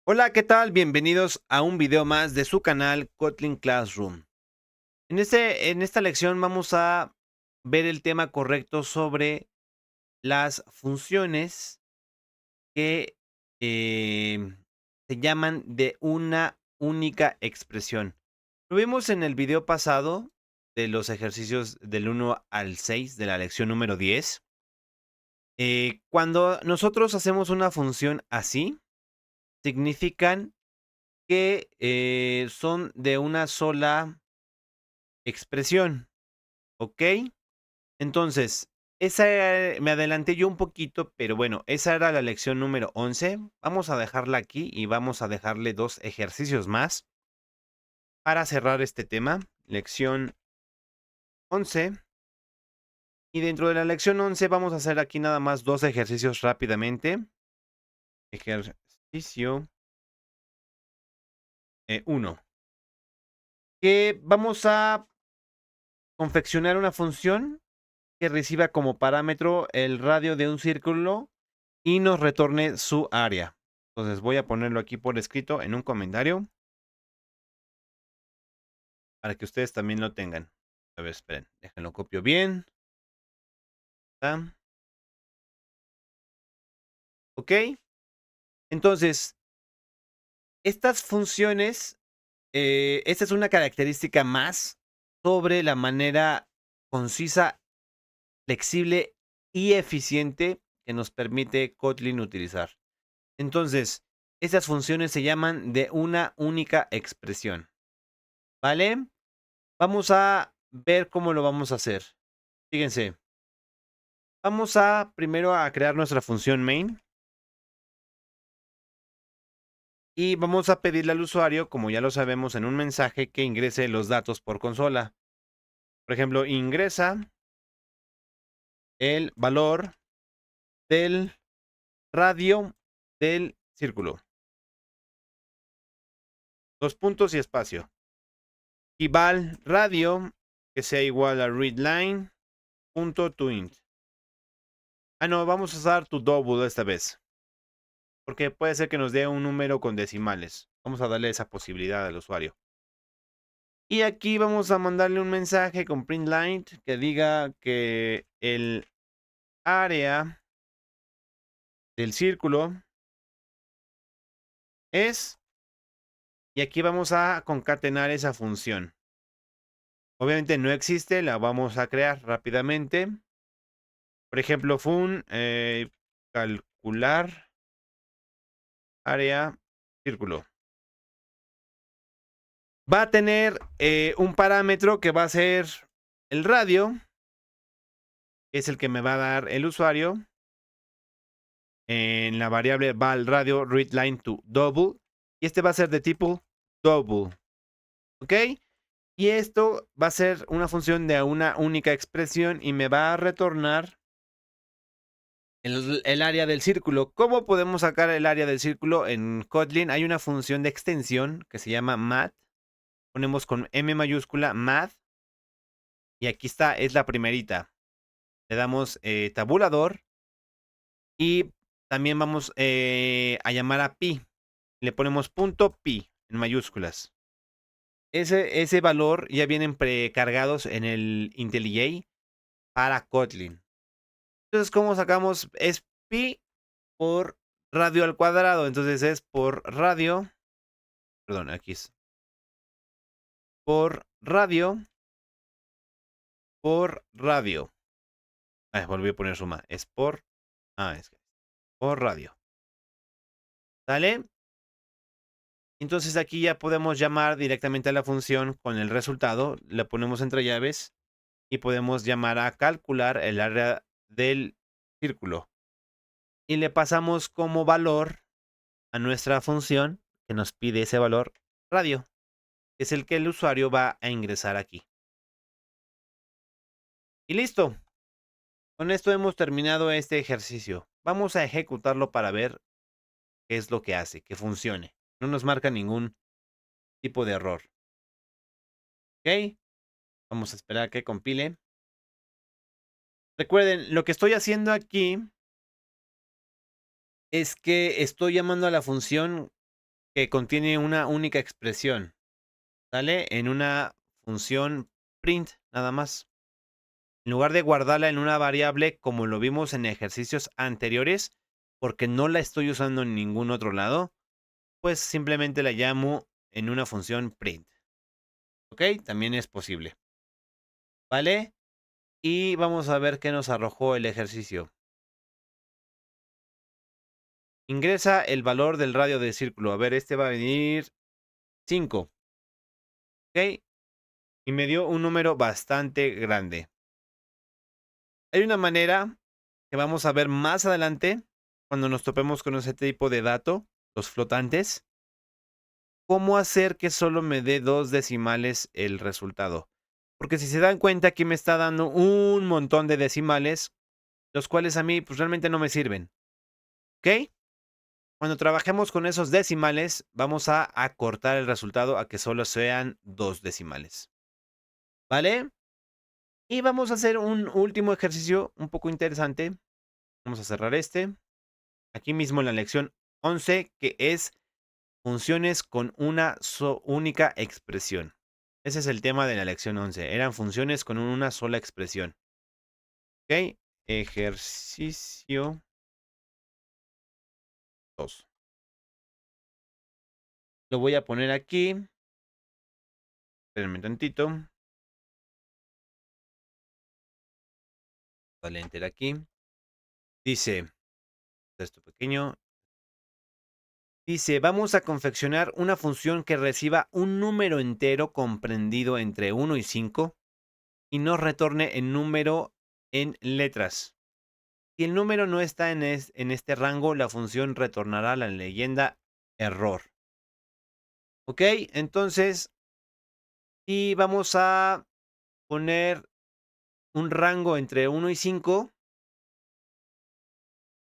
Hola, ¿qué tal? Bienvenidos a un video más de su canal Kotlin Classroom. En esta lección vamos a ver el tema correcto sobre las funciones que se llaman de una única expresión. Lo vimos en el video pasado de los ejercicios del 1 al 6 de la lección número 10. Cuando nosotros hacemos una función así, significan que, son de una sola expresión, ¿ok? Entonces, me adelanté yo un poquito, pero bueno, esa era la lección número 11. Vamos a dejarla aquí y vamos a dejarle 2 ejercicios más para cerrar este tema. Lección 11. Y dentro de la lección 11 vamos a hacer aquí nada más 2 ejercicios rápidamente. Ejercicio, 1, que vamos a confeccionar una función que reciba como parámetro el radio de un círculo y nos retorne su área. Entonces voy a ponerlo aquí por escrito en un comentario para que ustedes también lo tengan. A ver, esperen, déjenlo copio bien. ¿Está? ¿Ok? Entonces, estas funciones, esta es una característica más sobre la manera concisa, flexible y eficiente que nos permite Kotlin utilizar. Entonces, estas funciones se llaman de una única expresión, ¿vale? Vamos a ver cómo lo vamos a hacer. Fíjense, vamos a primero a crear nuestra función main y vamos a pedirle al usuario, como ya lo sabemos, en un mensaje que ingrese los datos por consola. Por ejemplo, ingresa el valor del radio del círculo. 2 puntos y espacio. Y val radio que sea igual a readline.toInt. Ah, no, vamos a usar to double esta vez, porque puede ser que nos dé un número con decimales. Vamos a darle esa posibilidad al usuario. Y aquí vamos a mandarle un mensaje con printline que diga que el área del círculo es, y aquí vamos a concatenar esa función. Obviamente no existe, la vamos a crear rápidamente. Por ejemplo, fun calcular área círculo. Va a tener un parámetro que va a ser el radio, que es el que me va a dar el usuario. En la variable val radio readline to double. Y este va a ser de tipo double. ¿Ok? Y esto va a ser una función de una única expresión y me va a retornar el área del círculo. ¿Cómo podemos sacar el área del círculo? En Kotlin hay una función de extensión que se llama math. Ponemos con M mayúscula math. Y aquí está, es la primerita. Le damos tabulador. Y también vamos a llamar a pi. Le ponemos punto pi en mayúsculas. Ese valor ya vienen precargados en el IntelliJ para Kotlin. Entonces, ¿cómo sacamos? Es pi por radio al cuadrado. Entonces es por radio. Perdón, aquí es. Por radio. Por radio. Volví a poner suma. Es por. Es que. Por radio. ¿Sale? Entonces aquí ya podemos llamar directamente a la función con el resultado. Le ponemos entre llaves. Y podemos llamar a calcular el área del círculo. Y le pasamos como valor a nuestra función que nos pide ese valor radio, que es el que el usuario va a ingresar aquí. Y listo. Con esto hemos terminado este ejercicio. Vamos a ejecutarlo para ver qué es lo que hace, que funcione. No nos marca ningún tipo de error. ¿Ok? Vamos a esperar a que compile. Recuerden, lo que estoy haciendo aquí es que estoy llamando a la función que contiene una única expresión, ¿sale? En una función print, nada más. En lugar de guardarla en una variable como lo vimos en ejercicios anteriores, porque no la estoy usando en ningún otro lado, pues simplemente la llamo en una función print. ¿Ok? También es posible. ¿Vale? Y vamos a ver qué nos arrojó el ejercicio. Ingresa el valor del radio del círculo. A ver, este va a venir 5. ¿Ok? Y me dio un número bastante grande. Hay una manera que vamos a ver más adelante, cuando nos topemos con ese tipo de dato, los flotantes, cómo hacer que solo me dé 2 decimales el resultado. Porque si se dan cuenta, aquí me está dando un montón de decimales, los cuales a mí pues realmente no me sirven. ¿Ok? Cuando trabajemos con esos decimales, vamos a acortar el resultado a que solo sean 2 decimales. ¿Vale? Y vamos a hacer un último ejercicio un poco interesante. Vamos a cerrar este. Aquí mismo en la lección 11, que es funciones con una única expresión. Ese es el tema de la lección 11. Eran funciones con una sola expresión. ¿Ok? Ejercicio 2. Lo voy a poner aquí. Espérenme tantito. Dale enter aquí. Dice, esto pequeño. Dice, vamos a confeccionar una función que reciba un número entero comprendido entre 1 y 5 y nos retorne el número en letras. Si el número no está en este rango, la función retornará la leyenda error. ¿Ok? Entonces, si vamos a poner un rango entre 1 y 5,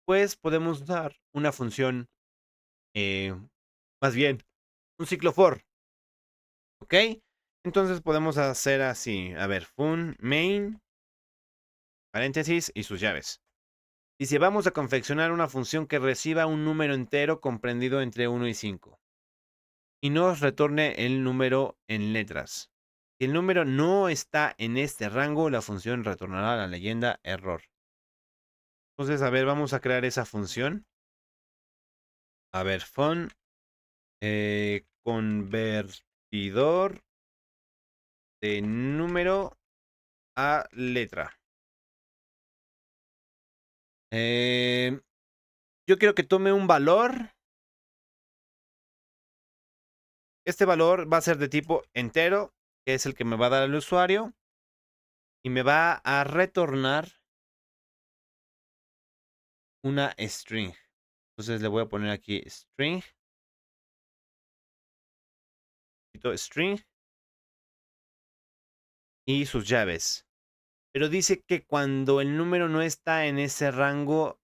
pues podemos usar una función, más bien, un ciclo for. ¿Ok? Entonces podemos hacer así. A ver, fun main, paréntesis y sus llaves. Dice, vamos a confeccionar una función que reciba un número entero comprendido entre 1 y 5 y nos retorne el número en letras. Si el número no está en este rango, la función retornará la leyenda error. Entonces, a ver, vamos a crear esa función. A ver, fun convertidor de número a letra. Eh, yo quiero que tome un valor. Este valor va a ser de tipo entero, que es el que me va a dar el usuario, y me va a retornar una string. Entonces le voy a poner aquí string y sus llaves. Pero dice que cuando el número no está en ese rango,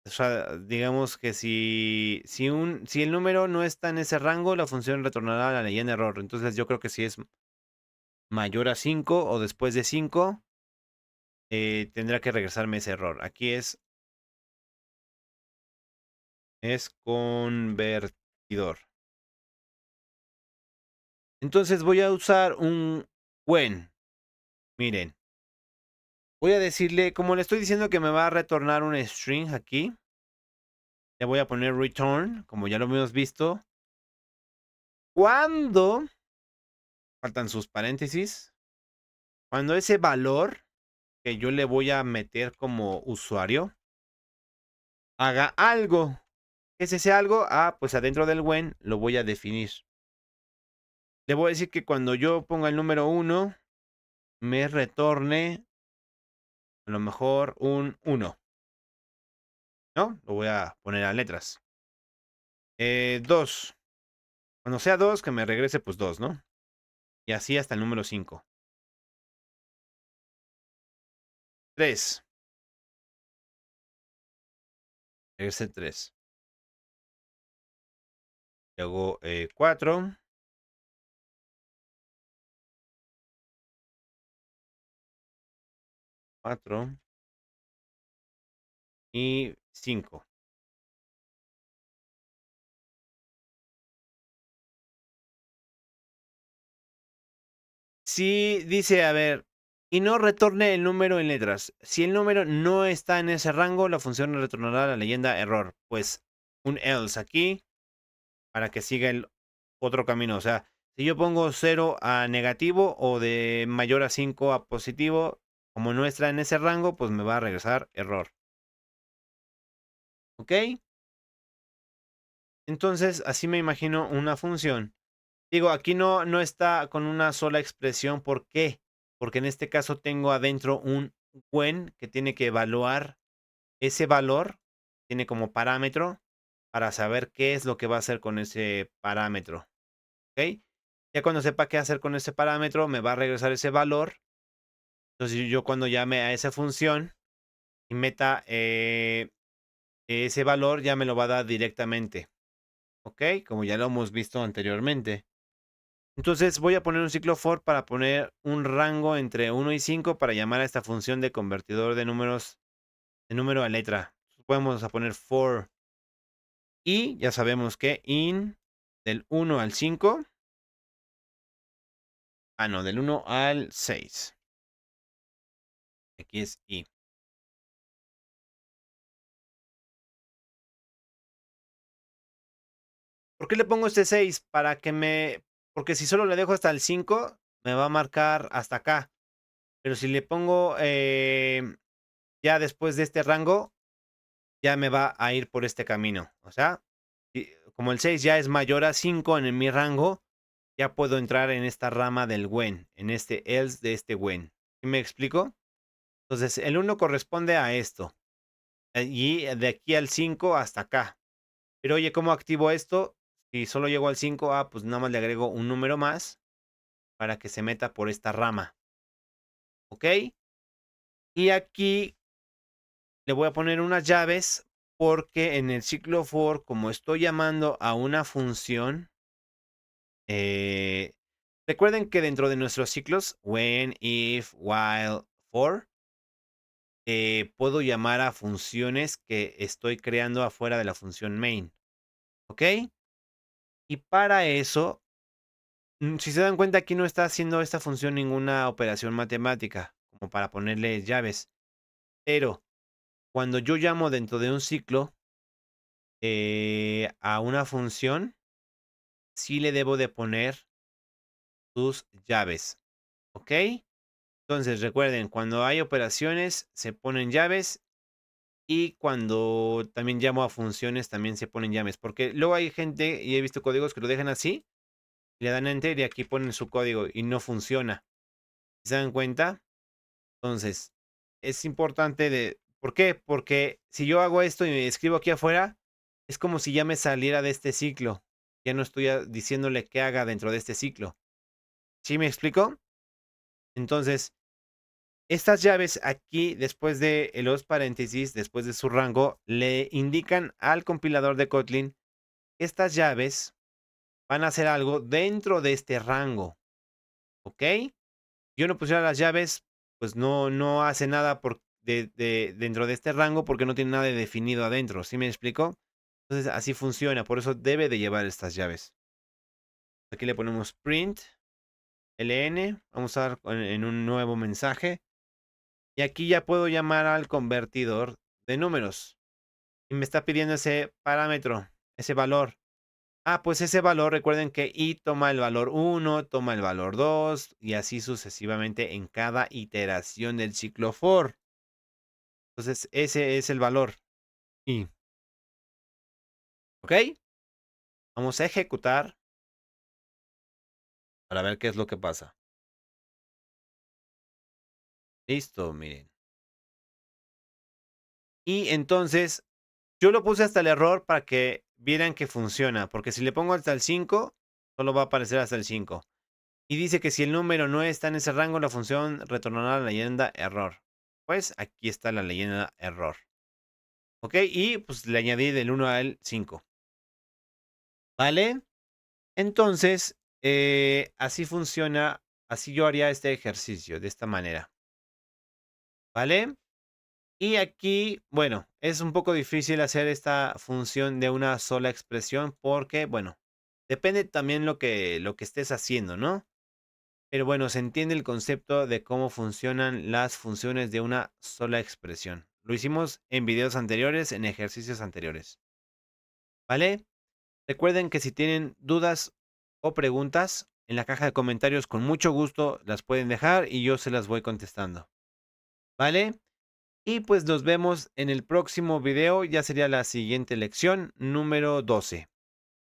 o sea, digamos que si el número no está en ese rango, la función retornará la leyenda error. Entonces yo creo que si es mayor a 5 o después de 5, tendrá que regresarme ese error. Aquí es convertidor. Entonces voy a usar un when. Miren, voy a decirle, como le estoy diciendo que me va a retornar un string aquí, le voy a poner return, como ya lo hemos visto. Cuando, faltan sus paréntesis, cuando ese valor que yo le voy a meter como usuario haga algo. ¿Qué es ese algo? Ah, pues adentro del when lo voy a definir. Le voy a decir que cuando yo ponga el número 1, me retorne a lo mejor un 1. ¿No? Lo voy a poner a letras. 2. Cuando sea 2, que me regrese pues 2, ¿no? Y así hasta el número 5. 3. Regrese 3. Luego 4. 4 y 5. Si dice, a ver, y no retorne el número en letras. Si el número no está en ese rango, la función retornará la leyenda error. Pues un else aquí para que siga el otro camino. O sea, si yo pongo 0 a negativo o de mayor a 5 a positivo, como no está en ese rango, pues me va a regresar error. ¿Ok? Entonces, así me imagino una función. Digo, aquí no está con una sola expresión. ¿Por qué? Porque en este caso tengo adentro un when que tiene que evaluar ese valor. Tiene como parámetro para saber qué es lo que va a hacer con ese parámetro. ¿Ok? Ya cuando sepa qué hacer con ese parámetro, me va a regresar ese valor. Entonces yo cuando llame a esa función y meta ese valor, ya me lo va a dar directamente. ¿Ok? Como ya lo hemos visto anteriormente. Entonces voy a poner un ciclo for para poner un rango entre 1 y 5 para llamar a esta función de convertidor de números de número a letra. Podemos poner for y ya sabemos que in del 1 al 5. Ah, no, del 1 al 6. Aquí es i. ¿Por qué le pongo este 6? Porque si solo le dejo hasta el 5, me va a marcar hasta acá. Pero si le pongo ya después de este rango, ya me va a ir por este camino. O sea, como el 6 ya es mayor a 5 en mi rango, ya puedo entrar en esta rama del when, en este else de este when. ¿Sí me explico? Entonces, el 1 corresponde a esto. Y de aquí al 5 hasta acá. Pero oye, ¿cómo activo esto? Si solo llego al 5, pues nada más le agrego un número más para que se meta por esta rama. ¿Ok? Y aquí le voy a poner unas llaves porque en el ciclo for, como estoy llamando a una función, recuerden que dentro de nuestros ciclos, when, if, while, for, puedo llamar a funciones que estoy creando afuera de la función main. ¿Ok? Y para eso, si se dan cuenta, aquí no está haciendo esta función ninguna operación matemática, como para ponerle llaves. Pero cuando yo llamo dentro de un ciclo a una función, sí le debo de poner sus llaves. ¿Ok? Entonces recuerden, cuando hay operaciones se ponen llaves y cuando también llamo a funciones también se ponen llaves. Porque luego hay gente, y he visto códigos que lo dejan así, le dan enter y aquí ponen su código y no funciona. ¿Se dan cuenta? Entonces, es importante ¿por qué? Porque si yo hago esto y me escribo aquí afuera, es como si ya me saliera de este ciclo. Ya no estoy diciéndole qué haga dentro de este ciclo. ¿Sí me explico? Entonces, estas llaves aquí, después de los paréntesis, después de su rango, le indican al compilador de Kotlin que estas llaves van a hacer algo dentro de este rango. ¿Ok? Yo no pusiera las llaves, pues no hace nada dentro de este rango porque no tiene nada definido adentro. ¿Sí me explico? Entonces así funciona, por eso debe de llevar estas llaves. Aquí le ponemos print ln, vamos a dar en un nuevo mensaje. Y aquí ya puedo llamar al convertidor de números. Y me está pidiendo ese parámetro, ese valor. Pues ese valor, recuerden que i toma el valor 1, toma el valor 2 y así sucesivamente en cada iteración del ciclo for. Entonces, ese es el valor i. ¿Ok? Vamos a ejecutar para ver qué es lo que pasa. Listo, miren. Y entonces, yo lo puse hasta el error para que vieran que funciona, porque si le pongo hasta el 5, solo va a aparecer hasta el 5. Y dice que si el número no está en ese rango, la función retornará la leyenda error. Pues aquí está la leyenda error. ¿Ok? Y pues le añadí del 1 al 5. ¿Vale? Entonces, así funciona, así yo haría este ejercicio, de esta manera. ¿Vale? Y aquí, bueno, es un poco difícil hacer esta función de una sola expresión porque, bueno, depende también lo que estés haciendo, ¿no? Pero bueno, se entiende el concepto de cómo funcionan las funciones de una sola expresión. Lo hicimos en videos anteriores, en ejercicios anteriores. ¿Vale? Recuerden que si tienen dudas o preguntas, en la caja de comentarios con mucho gusto las pueden dejar y yo se las voy contestando. ¿Vale? Y pues nos vemos en el próximo video, ya sería la siguiente lección número 12.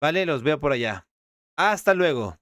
¿Vale? Los veo por allá. Hasta luego.